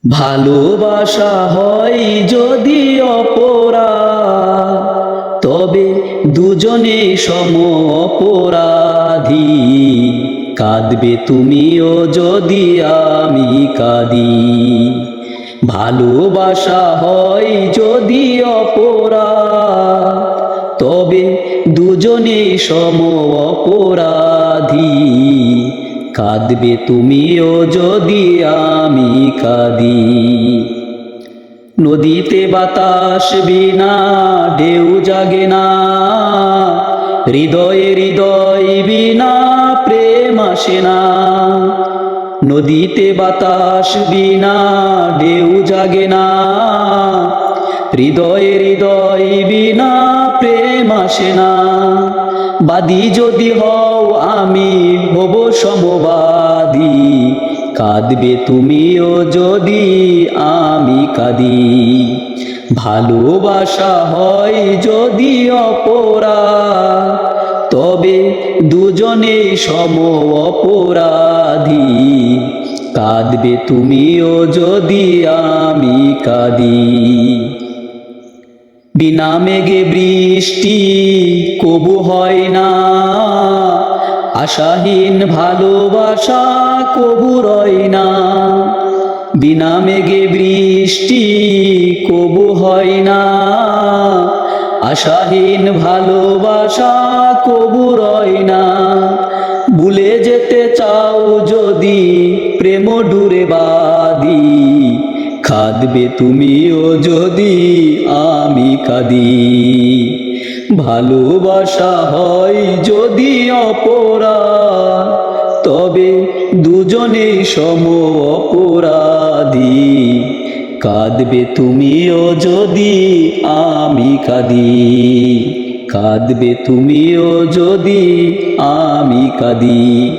ভালোবাসা হয় যদি অপরাধ, তবে দুজনে সম অপরাধী। কাঁদবে তুমিও যদি আমি কাঁদি। ভালোবাসা হয় যদি অপরাধ, তবে দুজনে সম অপরাধী। কাঁদবে তুমিও যদি আমি কাঁদি। নদীতে বাতাস বিনা ঢেউ জাগে না, হৃদয়ে হৃদয় বিনা প্রেম আসে না। নদীতে বাতাস বিনা ঢেউ জাগে না, হৃদয়ে হৃদয় বিনা প্রেম আসে না। বাদী যদি হও আমি হব সমবাদী। কাঁদবে তুমিও যদি আমি কাঁদি। ভালোবাসা হয় যদি অপরাধ, তবে দুজনে সম অপরাধী। কাঁদবে তুমিও যদি আমি কাঁদি। বিনা মেঘে বৃষ্টি কবু হয় না, আশাহীন ভালোবাসা কবু রয় না। বিনা মেঘে বৃষ্টি কবু হয় না, আশাহীন ভালোবাসা কবু রয় না। ভুলে যেতে চাও যদি প্রেম ডুরে বাঁধি। কাঁদবে তুমিও যদি আমি কাঁদি। ভালোবাসা হয় যদি অপরাধ, তবে দুজনে সম অপরাধী। কাঁদবে তুমিও যদি আমি কাঁদি। কাঁদবে তুমিও যদি আমি কাঁদি।